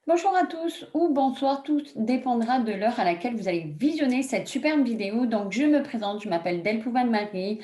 Bonjour à tous ou bonsoir, tout dépendra de l'heure à laquelle vous allez visionner cette superbe vidéo. Donc, je me présente, je m'appelle Delpouvan Marie,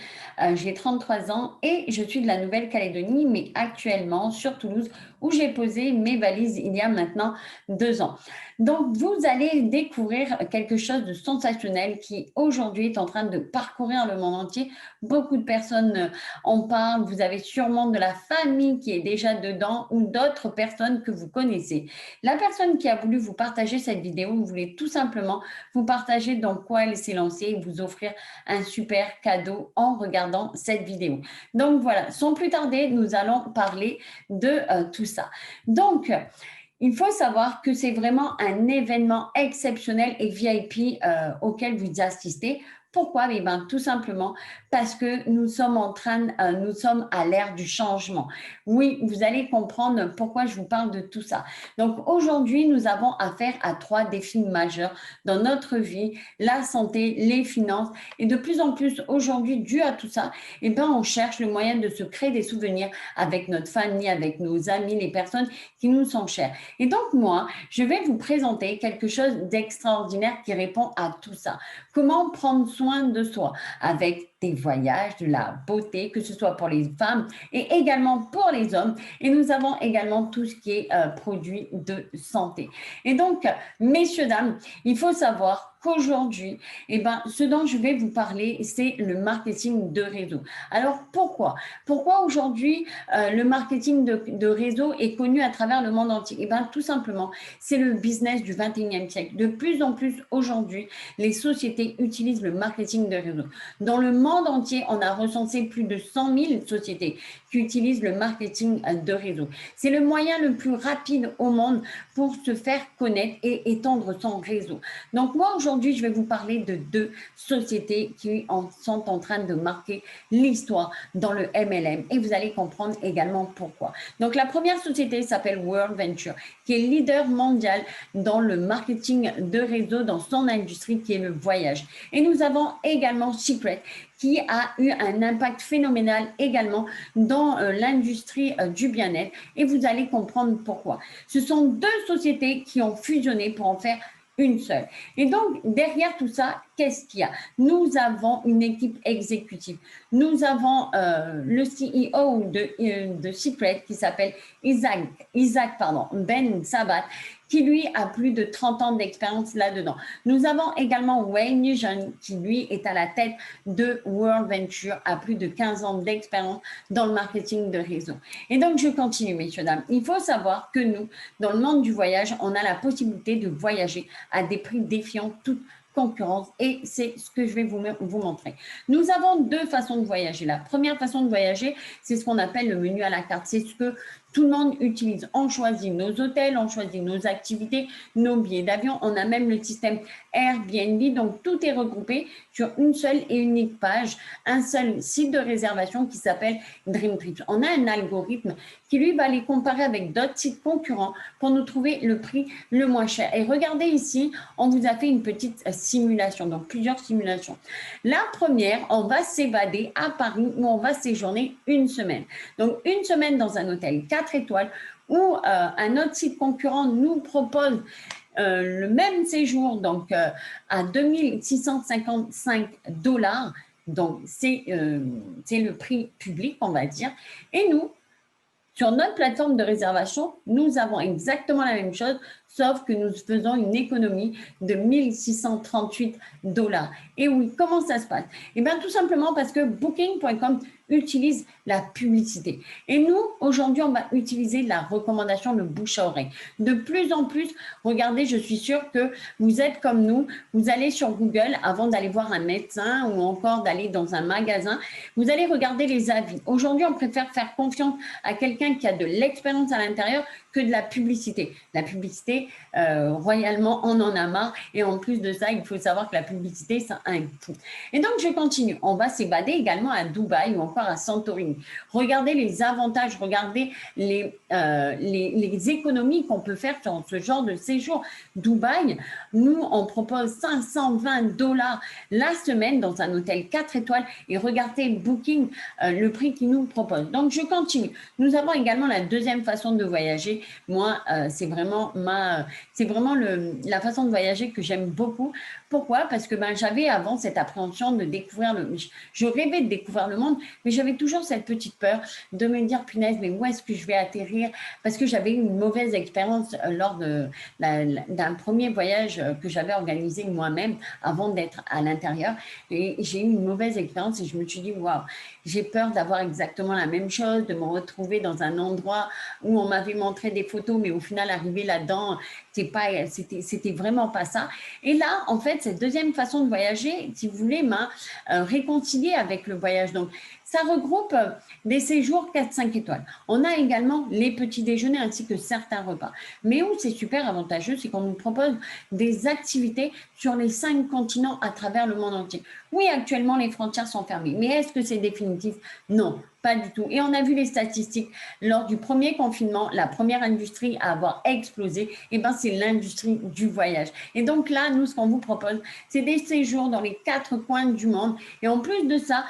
j'ai 33 ans et je suis de la Nouvelle-Calédonie, mais actuellement sur Toulouse où j'ai posé mes valises il y a maintenant 2 ans. Donc, vous allez découvrir quelque chose de sensationnel qui aujourd'hui est en train de parcourir le monde entier. Beaucoup de personnes en parlent, vous avez sûrement de la famille qui est déjà dedans ou d'autres personnes que vous connaissez. La personne qui a voulu vous partager cette vidéo voulait tout simplement vous partager dans quoi elle s'est lancée et vous offrir un super cadeau en regardant cette vidéo. Donc voilà, sans plus tarder, nous allons parler de tout ça. Donc, il faut savoir que c'est vraiment un événement exceptionnel et VIP auquel vous assistez. Pourquoi? Eh ben, tout simplement parce que nous sommes à l'ère du changement. Oui, vous allez comprendre pourquoi je vous parle de tout ça. Donc aujourd'hui, nous avons affaire à 3 défis majeurs dans notre vie, la santé, les finances. Et de plus en plus aujourd'hui, dû à tout ça, eh ben, on cherche le moyen de se créer des souvenirs avec notre famille, avec nos amis, les personnes qui nous sont chères. Et donc moi, je vais vous présenter quelque chose d'extraordinaire qui répond à tout ça. Comment prendre soin de soi avec des voyages, de la beauté, que ce soit pour les femmes et également pour les hommes. Et nous avons également tout ce qui est produit de santé. Et donc, messieurs, dames, il faut savoir qu'aujourd'hui, eh ben, ce dont je vais vous parler, c'est le marketing de réseau. Alors, pourquoi? Pourquoi aujourd'hui, le marketing de réseau est connu à travers le monde entier? Eh ben, tout simplement, c'est le business du 21e siècle. De plus en plus aujourd'hui, les sociétés utilisent le marketing de réseau. Dans le monde entier, on a recensé plus de 100 000 sociétés qui utilisent le marketing de réseau. C'est le moyen le plus rapide au monde pour se faire connaître et étendre son réseau. Donc moi, aujourd'hui, je vais vous parler de 2 sociétés qui sont en train de marquer l'histoire dans le MLM et vous allez comprendre également pourquoi. Donc la première société s'appelle World Venture, qui est leader mondial dans le marketing de réseau dans son industrie qui est le voyage. Et nous avons également Secret, qui a eu un impact phénoménal également dans l'industrie du bien-être et vous allez comprendre pourquoi. Ce sont 2 sociétés qui ont fusionné pour en faire une seule. Et donc, derrière tout ça, qu'est-ce qu'il y a? Nous avons une équipe exécutive. Nous avons le CEO de Secret qui s'appelle Isaac Ben Sabat, qui lui a plus de 30 ans d'expérience là-dedans. Nous avons également Wayne Nugent, qui lui est à la tête de World Venture, a plus de 15 ans d'expérience dans le marketing de réseau. Et donc, je continue, messieurs, dames. Il faut savoir que nous, dans le monde du voyage, on a la possibilité de voyager à des prix défiant toute concurrence et c'est ce que je vais vous montrer. Nous avons 2 façons de voyager. La première façon de voyager, c'est ce qu'on appelle le menu à la carte. C'est ce que tout le monde utilise. On choisit nos hôtels, on choisit nos activités, nos billets d'avion. On a même le système Airbnb. Donc, tout est regroupé sur une seule et unique page, un seul site de réservation qui s'appelle Dream Trips. On a un algorithme qui, lui, va les comparer avec d'autres sites concurrents pour nous trouver le prix le moins cher. Et regardez ici, on vous a fait une petite simulation, donc plusieurs simulations. La première, on va s'évader à Paris où on va séjourner une semaine. Donc, une semaine dans un hôtel 4 étoiles où un autre site concurrent nous propose le même séjour donc à 2655 dollars. Donc, c'est le prix public, on va dire. Et nous, sur notre plateforme de réservation, nous avons exactement la même chose, sauf que nous faisons une économie de 1638 dollars. Et oui, comment ça se passe? Eh bien, tout simplement parce que Booking.com utilise la publicité. Et nous, aujourd'hui, on va utiliser la recommandation de bouche à oreille. De plus en plus, regardez, je suis sûre que vous êtes comme nous, vous allez sur Google avant d'aller voir un médecin ou encore d'aller dans un magasin, vous allez regarder les avis. Aujourd'hui, on préfère faire confiance à quelqu'un qui a de l'expérience à l'intérieur que de la publicité. La publicité, royalement, on en a marre. Et en plus de ça, il faut savoir que la publicité, ça a un coût. Et donc, je continue. On va s'évader également à Dubaï ou encore à Santorini. Regardez les avantages, regardez les économies qu'on peut faire sur ce genre de séjour. Dubaï, nous, on propose 520 dollars la semaine dans un hôtel 4 étoiles. Et regardez Booking, le prix qu'ils nous propose. Donc, je continue. Nous avons également la deuxième façon de voyager. Moi, c'est vraiment ça, c'est vraiment la façon de voyager que j'aime beaucoup. Pourquoi? Parce que j'avais avant cette appréhension de découvrir je rêvais de découvrir le monde, mais j'avais toujours cette petite peur de me dire, punaise, mais où est-ce que je vais atterrir? Parce que j'avais eu une mauvaise expérience lors d'un premier voyage que j'avais organisé moi-même avant d'être à l'intérieur. Et j'ai eu une mauvaise expérience et je me suis dit, waouh, j'ai peur d'avoir exactement la même chose, de me retrouver dans un endroit où on m'avait montré des photos, mais au final, arriver là-dedans, c'était vraiment pas ça. Et là, en fait, cette deuxième façon de voyager, si vous voulez, m'a réconcilié avec le voyage. Donc, ça regroupe des séjours 4-5 étoiles. On a également les petits déjeuners ainsi que certains repas. Mais où c'est super avantageux, c'est qu'on nous propose des activités sur les 5 continents à travers le monde entier. Oui, actuellement, les frontières sont fermées. Mais est-ce que c'est définitif? Non, pas du tout. Et on a vu les statistiques. Lors du premier confinement, la première industrie à avoir explosé, c'est l'industrie du voyage. Et donc là, nous, ce qu'on vous propose, c'est des séjours dans les 4 coins du monde. Et en plus de ça,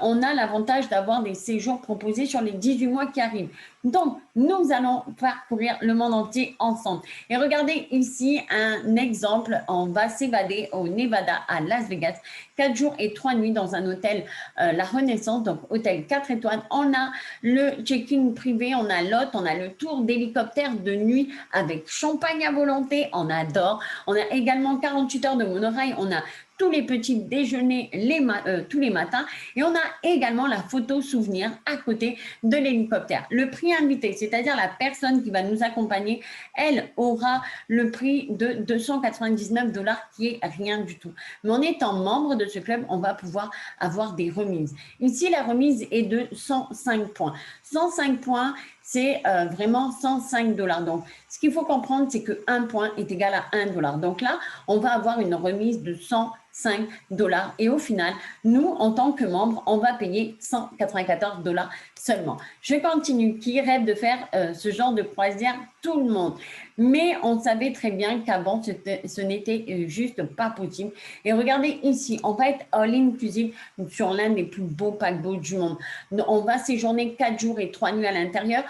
on a l'avantage d'avoir des séjours proposés sur les 18 mois qui arrivent. Donc, nous allons parcourir le monde entier ensemble. Et regardez ici un exemple. On va s'évader au Nevada, à Las Vegas, 4 jours et 3 nuits dans un hôtel La Renaissance, donc hôtel 4 étoiles. On a le check-in privé, on a l'hôte, on a le tour d'hélicoptère de nuit avec champagne à volonté, on adore. On a également 48 heures de monorail, on a tous les petits déjeuners tous les matins et on a également la photo souvenir à côté de l'hélicoptère. Le prix invité, c'est-à-dire la personne qui va nous accompagner, elle aura le prix de 299 $ qui est rien du tout. Mais en étant membre de ce club, on va pouvoir avoir des remises. Ici, la remise est de 105 points. 105 points, c'est vraiment 105 $. Donc, ce qu'il faut comprendre, c'est qu'un point est égal à 1 $. Donc là, on va avoir une remise de 105 $ et au final, nous, en tant que membres, on va payer 194 $ seulement. Je continue. Qui rêve de faire ce genre de croisière? Tout le monde. Mais on savait très bien qu'avant, ce n'était juste pas possible. Et regardez ici, on va être all-inclusive sur l'un des plus beaux paquebots du monde. On va séjourner 4 jours et 3 nuits à l'intérieur.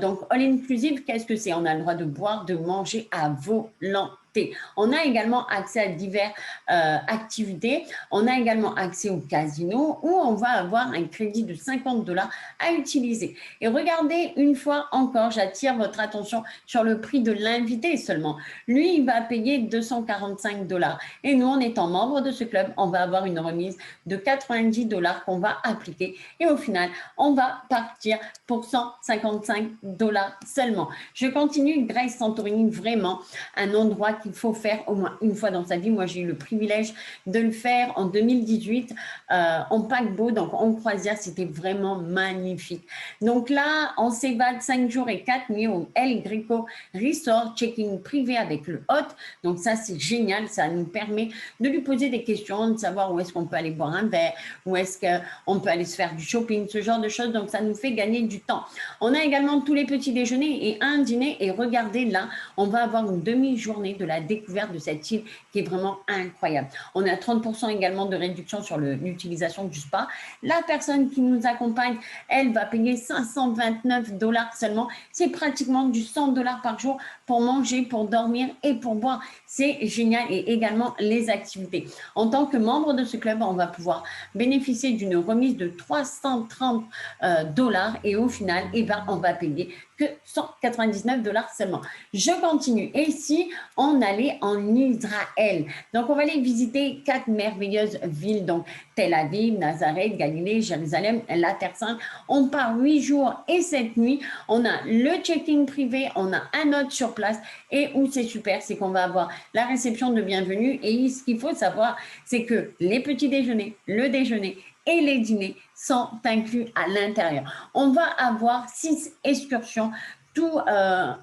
Donc, all-inclusive, qu'est-ce que c'est? On a le droit de boire, de manger à volonté. On a également accès à diverses activités. On a également accès au casino où on va avoir un crédit de 50 $ à utiliser. Et regardez, une fois encore, j'attire votre attention sur le prix de l'invité seulement. Lui, il va payer 245 $. Et nous, en étant membre de ce club, on va avoir une remise de 90 $ qu'on va appliquer. Et au final, on va partir pour 155 $ seulement. Je continue. Grace Santorini, vraiment un endroit qu'il faut faire au moins une fois dans sa vie. Moi, j'ai eu le privilège de le faire en 2018 en paquebot, donc en croisière. C'était vraiment magnifique. Donc là, on s'évade 5 jours et 4 nuits au El Greco Resort, check-in privé avec le hôte. Donc ça, c'est génial. Ça nous permet de lui poser des questions, de savoir où est-ce qu'on peut aller boire un verre, où est-ce qu'on peut aller se faire du shopping, ce genre de choses. Donc ça nous fait gagner du temps. On a également tous les petits déjeuners et un dîner. Et regardez là, on va avoir une demi-journée de la découverte de cette île qui est vraiment incroyable. On a 30% également de réduction sur l'utilisation du spa. La personne qui nous accompagne, elle va payer 529 $ seulement. C'est pratiquement du 100 $ par jour pour manger, pour dormir et pour boire. C'est génial. Et également les activités. En tant que membre de ce club, on va pouvoir bénéficier d'une remise de 330 $ et au final, on va payer que 199 $ seulement. Je continue. Et ici, on allait en Israël. Donc, on va aller visiter 4 merveilleuses villes. Donc, Tel Aviv, Nazareth, Galilée, Jérusalem, la Terre Sainte. On part 8 jours et 7 nuits. On a le check-in privé, on a un hôte sur place. Et où c'est super, c'est qu'on va avoir la réception de bienvenue. Et ce qu'il faut savoir, c'est que les petits déjeuners, le déjeuner et les dîners sont inclus à l'intérieur. On va avoir 6 excursions, tout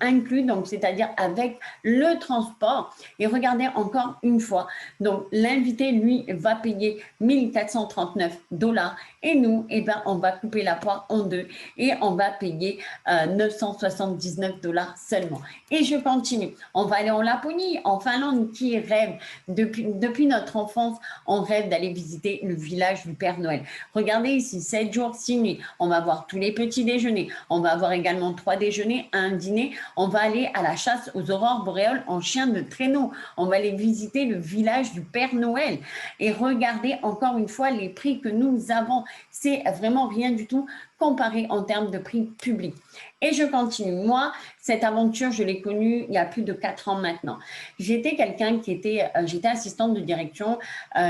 inclus, donc c'est-à-dire avec le transport. Et regardez encore une fois, donc l'invité, lui, va payer 1439 $ et nous, on va couper la poire en deux et on va payer 979 $ seulement. Et je continue. On va aller en Laponie, en Finlande, qui rêve depuis notre enfance, on rêve d'aller visiter le village du Père Noël. Regardez ici, 7 jours, 6 nuits. On va avoir tous les petits déjeuners. On va avoir également 3 déjeuners invité à un dîner, on va aller à la chasse aux aurores boréales en chien de traîneau. On va aller visiter le village du Père Noël et regarder encore une fois les prix que nous avons. C'est vraiment rien du tout comparé en termes de prix publics. Et je continue. Moi, cette aventure, je l'ai connue il y a plus de 4 ans maintenant. J'étais quelqu'un qui était, j'étais assistante de direction.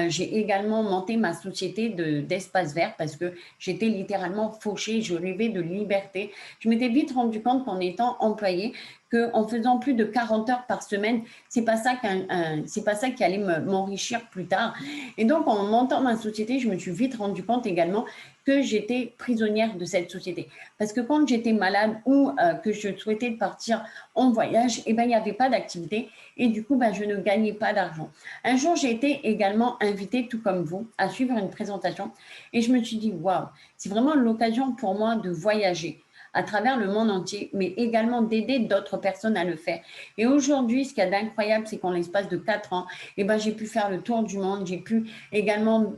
J'ai également monté ma société d'espace vert parce que j'étais littéralement fauchée. Je rêvais de liberté. Je m'étais vite rendu compte qu'en étant employée, qu'en faisant plus de 40 heures par semaine, c'est pas ça qui allait m'enrichir plus tard. Et donc, en montant ma société, je me suis vite rendu compte également que j'étais prisonnière de cette société. Parce que quand j'étais malade ou que je souhaitais partir en voyage, eh ben, il n'y avait pas d'activité et du coup, ben, je ne gagnais pas d'argent. Un jour, j'ai été également invitée, tout comme vous, à suivre une présentation et je me suis dit, waouh, c'est vraiment l'occasion pour moi de voyager à travers le monde entier, mais également d'aider d'autres personnes à le faire. Et aujourd'hui, ce qu'il y a d'incroyable, c'est qu'en l'espace de 4 ans, eh ben, j'ai pu faire le tour du monde, j'ai pu également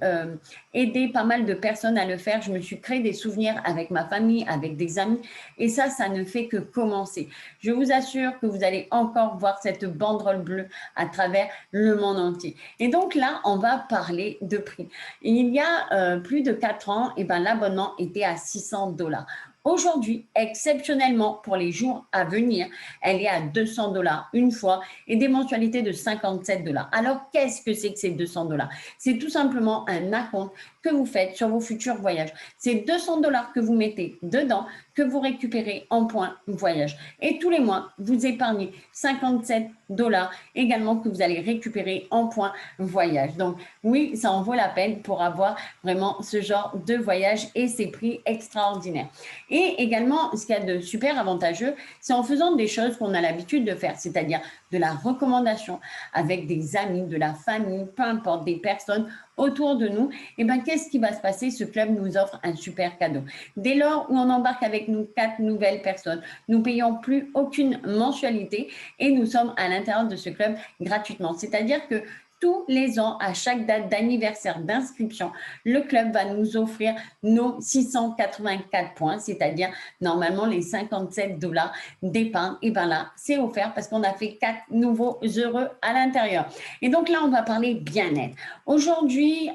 aider pas mal de personnes à le faire. Je me suis créé des souvenirs avec ma famille, avec des amis, et ça ne fait que commencer. Je vous assure que vous allez encore voir cette banderole bleue à travers le monde entier. Et donc là, on va parler de prix. Il y a plus de 4 ans, eh ben, l'abonnement était à 600 $. Aujourd'hui, exceptionnellement pour les jours à venir, elle est à 200 $ une fois et des mensualités de 57 $. Alors, qu'est-ce que c'est que ces 200 $? C'est tout simplement un acompte que vous faites sur vos futurs voyages. C'est 200 $ que vous mettez dedans, que vous récupérez en points voyage. Et tous les mois, vous épargnez 57 $ également que vous allez récupérer en points voyage. Donc, oui, ça en vaut la peine pour avoir vraiment ce genre de voyage et ces prix extraordinaires. Et également, ce qu'il y a de super avantageux, c'est en faisant des choses qu'on a l'habitude de faire, c'est-à-dire de la recommandation avec des amis, de la famille, peu importe, des personnes autour de nous, et bien qu'est-ce qui va se passer? Ce club nous offre un super cadeau. Dès lors où on embarque avec nous 4 nouvelles personnes, nous payons plus aucune mensualité et nous sommes à l'intérieur de ce club gratuitement. C'est-à-dire que tous les ans, à chaque date d'anniversaire d'inscription, le club va nous offrir nos 684 points, c'est-à-dire normalement les 57 $ d'épargne. Et bien là, c'est offert parce qu'on a fait 4 nouveaux heureux à l'intérieur. Et donc là, on va parler bien-être. Aujourd'hui,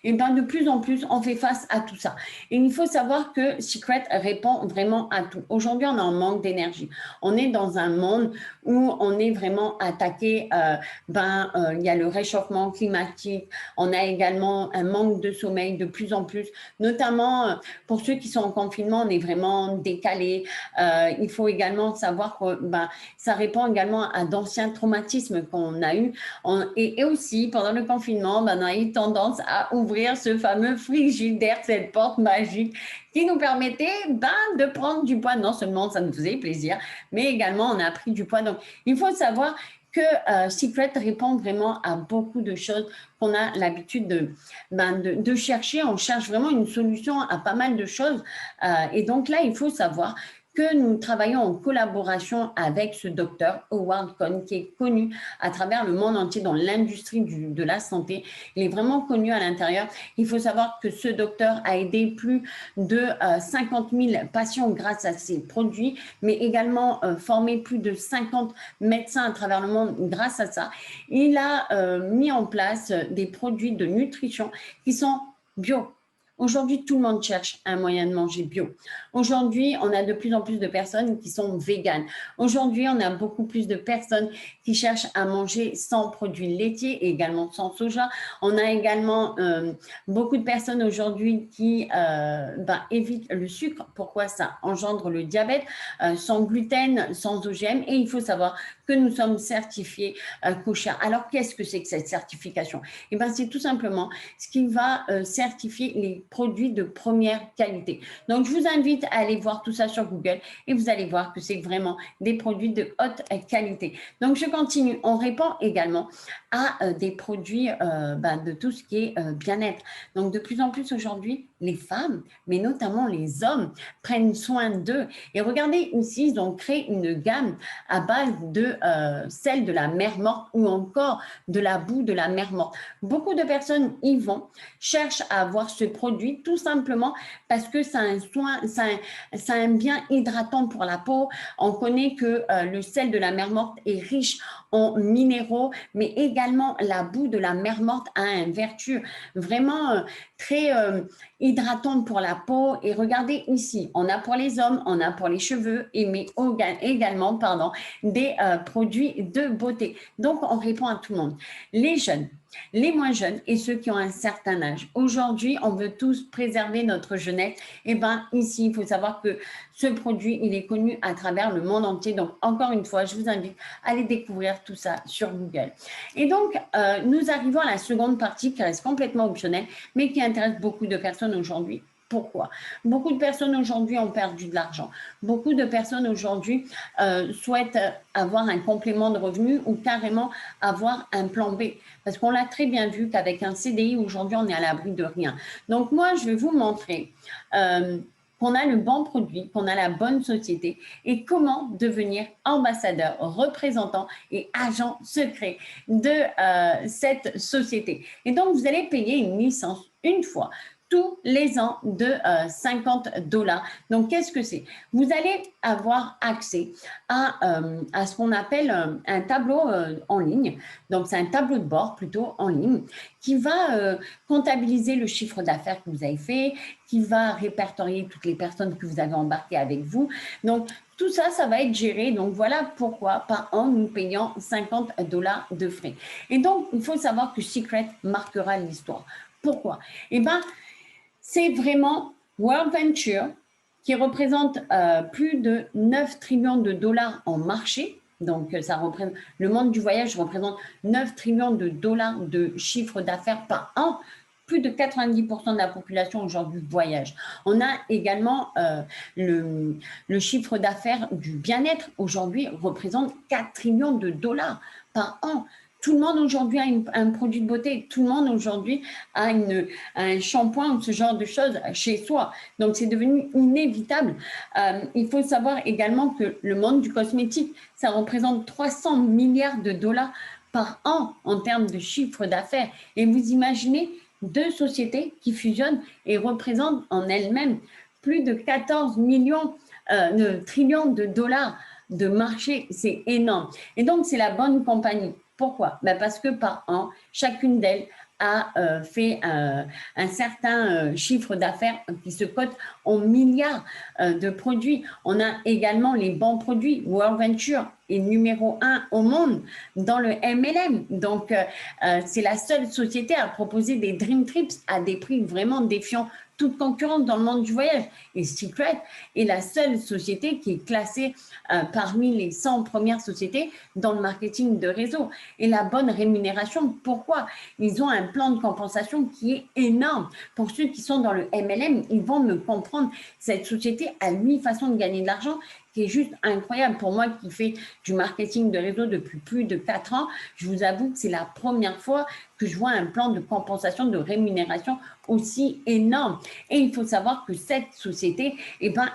et ben de plus en plus, on fait face à tout ça. Et il faut savoir que Secret répond vraiment à tout. Aujourd'hui, on est en manque d'énergie. On est dans un monde où on est vraiment attaqué. Il y a le réchauffement climatique. On a également un manque de sommeil de plus en plus, notamment pour ceux qui sont en confinement, on est vraiment décalé. Il faut également savoir que ça répond également à d'anciens traumatismes qu'on a eus. Et aussi, pendant le confinement, on a eu tendance à ouvrir ce fameux frigidaire, cette porte magique qui nous permettait de prendre du poids. Non seulement ça nous faisait plaisir, mais également on a pris du poids. Donc, il faut savoir que Secret répond vraiment à beaucoup de choses qu'on a l'habitude de chercher. On cherche vraiment une solution à pas mal de choses. Et donc là, il faut savoir que nous travaillons en collaboration avec ce docteur Howard Kohn qui est connu à travers le monde entier dans l'industrie de la santé. Il est vraiment connu à l'intérieur. Il faut savoir que ce docteur a aidé plus de 50 000 patients grâce à ses produits, mais également formé plus de 50 médecins à travers le monde grâce à ça. Il a mis en place des produits de nutrition qui sont bio. Aujourd'hui, tout le monde cherche un moyen de manger bio. Aujourd'hui, on a de plus en plus de personnes qui sont véganes. Aujourd'hui, on a beaucoup plus de personnes qui cherchent à manger sans produits laitiers et également sans soja. On a également beaucoup de personnes aujourd'hui qui évitent le sucre. Pourquoi? Ça engendre le diabète, sans gluten, sans OGM. Et il faut savoir que nous sommes certifiés kosher. Alors, qu'est-ce que c'est que cette certification? Eh bien, c'est tout simplement ce qui va certifier les produits de première qualité. Donc, je vous invite à aller voir tout ça sur Google et vous allez voir que c'est vraiment des produits de haute qualité. Donc, je continue. On répond également à des produits de tout ce qui est bien-être. Donc, de plus en plus aujourd'hui, les femmes, mais notamment les hommes, prennent soin d'eux. Et regardez ici, ils ont créé une gamme à base de sel de la mer morte ou encore de la boue de la mer morte. Beaucoup de personnes y vont, cherchent à avoir ce produit tout simplement parce que ça a un soin, ça a un bien hydratant pour la peau. On connaît que le sel de la mer morte est riche en minéraux, mais également la boue de la mer morte a une vertu vraiment très hydratante pour la peau. Et regardez ici, on a pour les hommes, on a pour les cheveux, mais également des produits de beauté. Donc, on répond à tout le monde. Les jeunes, les moins jeunes et ceux qui ont un certain âge. Aujourd'hui, on veut tous préserver notre jeunesse. Et bien, ici, il faut savoir que ce produit, il est connu à travers le monde entier. Donc, encore une fois, je vous invite à aller découvrir tout ça sur Google. Et donc, nous arrivons à la seconde partie qui reste complètement optionnelle, mais qui intéresse beaucoup de personnes aujourd'hui. Pourquoi? Beaucoup de personnes aujourd'hui ont perdu de l'argent. Beaucoup de personnes aujourd'hui souhaitent avoir un complément de revenu ou carrément avoir un plan B. Parce qu'on l'a très bien vu qu'avec un CDI, aujourd'hui, on est à l'abri de rien. Donc, moi, je vais vous montrer qu'on a le bon produit, qu'on a la bonne société et comment devenir ambassadeur, représentant et agent secret de cette société. Et donc, vous allez payer une licence une fois tous les ans de $50. Donc, qu'est-ce que c'est? Vous allez avoir accès à ce qu'on appelle un tableau en ligne. Donc, c'est un tableau de bord plutôt en ligne qui va comptabiliser le chiffre d'affaires que vous avez fait, qui va répertorier toutes les personnes que vous avez embarquées avec vous. Donc, tout ça, ça va être géré. Donc, voilà pourquoi par an, nous payons $50 de frais. Et donc, il faut savoir que Secret marquera l'histoire. Pourquoi? Eh bien, c'est vraiment World Venture qui représente plus de 9 trillions de dollars en marché. Donc, ça représente, le monde du voyage représente 9 trillions de dollars de chiffre d'affaires par an. Plus de 90% de la population aujourd'hui voyage. On a également le chiffre d'affaires du bien-être aujourd'hui représente 4 trillions de dollars par an. Tout le monde aujourd'hui a un produit de beauté. Tout le monde aujourd'hui a un shampoing ou ce genre de choses chez soi. Donc, c'est devenu inévitable. Il faut savoir également que le monde du cosmétique, ça représente 300 milliards de dollars par an en termes de chiffre d'affaires. Et vous imaginez deux sociétés qui fusionnent et représentent en elles-mêmes plus de 14 trillions de dollars de marché. C'est énorme. Et donc, c'est la bonne compagnie. Pourquoi? Parce que par an, chacune d'elles a fait un certain chiffre d'affaires qui se cote en milliards de produits. On a également les bons produits. World Venture est numéro 1 au monde dans le MLM. Donc, c'est la seule société à proposer des Dream Trips à des prix vraiment défiant toute concurrence dans le monde du voyage. Et Secret est la seule société qui est classée parmi les 100 premières sociétés dans le marketing de réseau. Et la bonne rémunération, pourquoi? Ils ont un plan de compensation qui est énorme. Pour ceux qui sont dans le MLM, ils vont me comprendre. Cette société a 8 façons de gagner de l'argent qui est juste incroyable. Pour moi qui fais du marketing de réseau depuis plus de 4 ans, je vous avoue que c'est la première fois que je vois un plan de compensation, de rémunération aussi énorme. Et il faut savoir que cette société,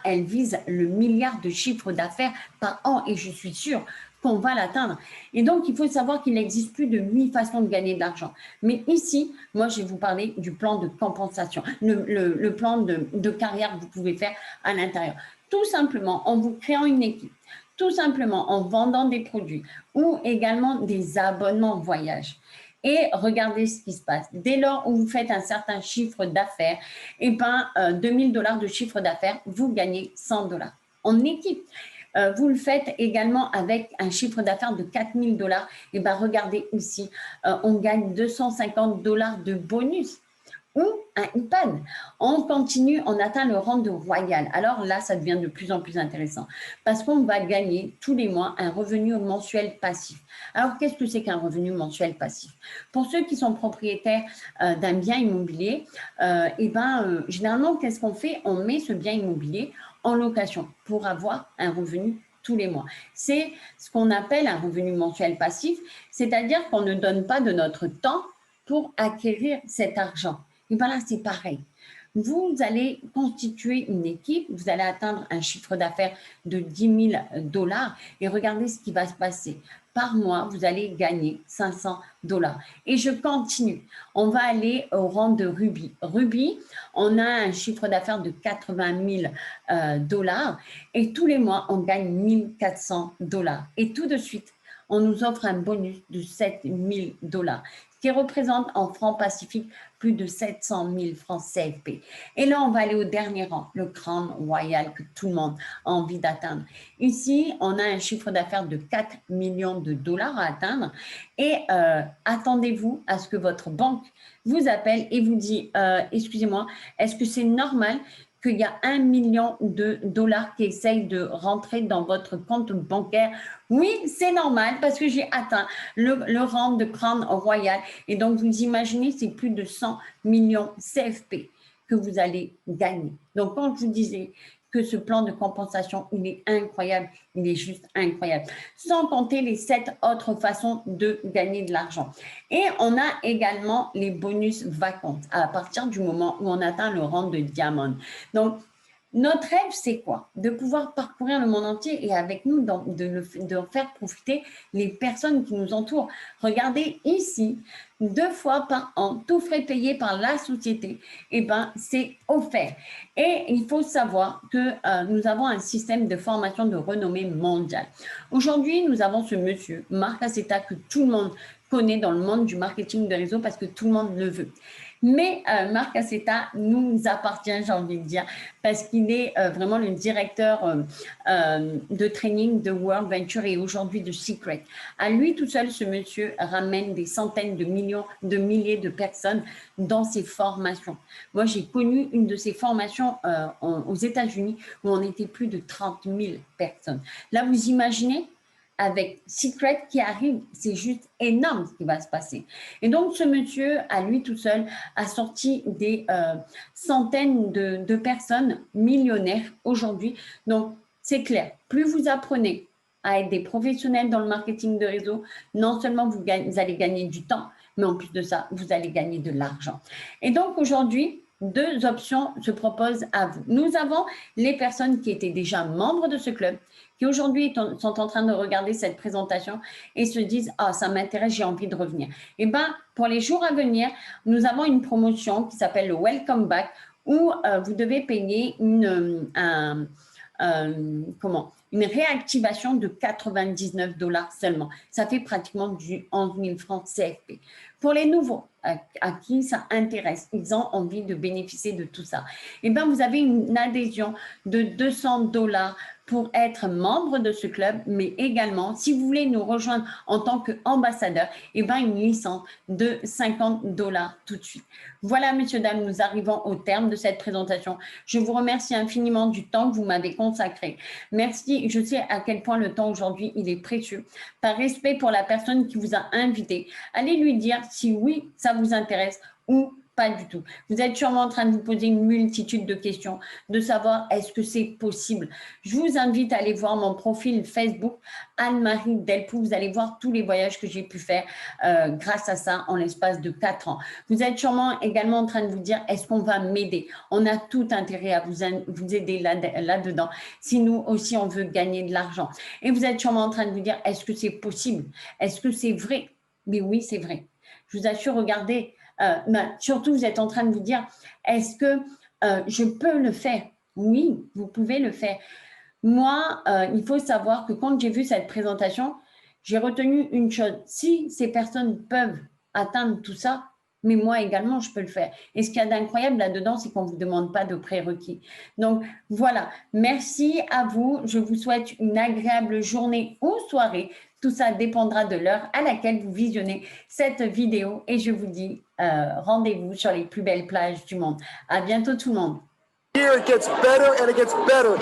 elle vise le milliard de chiffre d'affaires par an et je suis sûre qu'on va l'atteindre. Et donc, il faut savoir qu'il n'existe plus de 8 façons de gagner de l'argent. Mais ici, moi, je vais vous parler du plan de compensation, le plan de carrière que vous pouvez faire à l'intérieur. Tout simplement en vous créant une équipe, tout simplement en vendant des produits ou également des abonnements voyage. Et regardez ce qui se passe. Dès lors où vous faites un certain chiffre d'affaires, $2000 de chiffre d'affaires, vous gagnez $100 en équipe. Vous le faites également avec un chiffre d'affaires de $4000. Regardez ici, on gagne $250 de bonus ou un iPad. On continue, on atteint le rang de royal. Alors là, ça devient de plus en plus intéressant parce qu'on va gagner tous les mois un revenu mensuel passif. Alors, qu'est-ce que c'est qu'un revenu mensuel passif? Pour ceux qui sont propriétaires d'un bien immobilier, généralement, qu'est-ce qu'on fait? On met ce bien immobilier en location pour avoir un revenu tous les mois. C'est ce qu'on appelle un revenu mensuel passif, c'est-à-dire qu'on ne donne pas de notre temps pour acquérir cet argent. Et bien là, c'est pareil. Vous allez constituer une équipe, vous allez atteindre un chiffre d'affaires de 10 000 dollars et regardez ce qui va se passer. Par mois, vous allez gagner 500 dollars. Et je continue. On va aller au rang de Ruby. Ruby, on a un chiffre d'affaires de 80 000 dollars et tous les mois, on gagne 1400 dollars. Et tout de suite, on nous offre un bonus de 7 000 dollars, ce qui représente en francs Pacifique plus de 700 000 francs CFP. Et là, on va aller au dernier rang, le Crown Royal que tout le monde a envie d'atteindre. Ici, on a un chiffre d'affaires de 4 millions de dollars à atteindre et attendez-vous à ce que votre banque vous appelle et vous dit excusez-moi, est-ce que c'est normal qu'il y a 1 million de dollars qui essayent de rentrer dans votre compte bancaire? Oui, c'est normal parce que j'ai atteint le rang de Crown Royal. Et donc, vous imaginez, c'est plus de 100 millions CFP que vous allez gagner. Donc, quand je vous disais que ce plan de compensation, il est incroyable, il est juste incroyable. Sans compter les 7 autres façons de gagner de l'argent. Et on a également les bonus vacances à partir du moment où on atteint le rang de diamant. Donc, notre rêve, c'est quoi? De pouvoir parcourir le monde entier et avec nous, de faire profiter les personnes qui nous entourent. Regardez ici, 2 fois par an, tout frais payé par la société, eh ben, c'est offert. Et il faut savoir que nous avons un système de formation de renommée mondiale. Aujourd'hui, nous avons ce monsieur, Marc Aceta, que tout le monde connaît dans le monde du marketing de réseau parce que tout le monde le veut. Mais Marc Aceta nous appartient, j'ai envie de dire, parce qu'il est vraiment le directeur de training de World Venture et aujourd'hui de Secret. À lui tout seul, ce monsieur ramène des centaines de millions, de milliers de personnes dans ses formations. Moi, j'ai connu une de ces formations aux États-Unis où on était plus de 30 000 personnes. Là, vous imaginez? Avec Secret qui arrive, c'est juste énorme ce qui va se passer. Et donc, ce monsieur, à lui tout seul, a sorti des centaines de personnes millionnaires aujourd'hui. Donc, c'est clair, plus vous apprenez à être des professionnels dans le marketing de réseau, non seulement vous allez gagner du temps, mais en plus de ça, vous allez gagner de l'argent. Et donc, aujourd'hui, 2 options se proposent à vous. Nous avons les personnes qui étaient déjà membres de ce club, qui aujourd'hui sont en train de regarder cette présentation et se disent « Ah, ça m'intéresse, j'ai envie de revenir ». Eh bien, pour les jours à venir, nous avons une promotion qui s'appelle le Welcome Back où vous devez payer une réactivation de 99 dollars seulement. Ça fait pratiquement du 11 000 francs CFP. Pour les nouveaux à qui ça intéresse, ils ont envie de bénéficier de tout ça. Eh bien, vous avez une adhésion de 200 dollars pour être membre de ce club, mais également, si vous voulez nous rejoindre en tant qu'ambassadeur, eh bien, une licence de 50 dollars tout de suite. Voilà, messieurs, dames, nous arrivons au terme de cette présentation. Je vous remercie infiniment du temps que vous m'avez consacré. Merci, je sais à quel point le temps aujourd'hui, il est précieux. Par respect pour la personne qui vous a invité, allez lui dire si oui, ça vous intéresse ou pas du tout. Vous êtes sûrement en train de vous poser une multitude de questions, de savoir est-ce que c'est possible. Je vous invite à aller voir mon profil Facebook, Anne-Marie Delpoux. Vous allez voir tous les voyages que j'ai pu faire grâce à ça en l'espace de 4 ans. Vous êtes sûrement également en train de vous dire est-ce qu'on va m'aider? On a tout intérêt à vous aider là-dedans si nous aussi on veut gagner de l'argent. Et vous êtes sûrement en train de vous dire est-ce que c'est possible? Est-ce que c'est vrai? Mais oui, c'est vrai. Je vous assure, regardez, surtout, vous êtes en train de vous dire, est-ce que je peux le faire? Oui, vous pouvez le faire. Moi, il faut savoir que quand j'ai vu cette présentation, j'ai retenu une chose. Si ces personnes peuvent atteindre tout ça, mais moi également, je peux le faire. Et ce qu'il y a d'incroyable là-dedans, c'est qu'on ne vous demande pas de prérequis. Donc, voilà. Merci à vous. Je vous souhaite une agréable journée ou soirée. Tout ça dépendra de l'heure à laquelle vous visionnez cette vidéo. Et je vous dis rendez-vous sur les plus belles plages du monde. À bientôt tout le monde. Here it gets better and it gets better.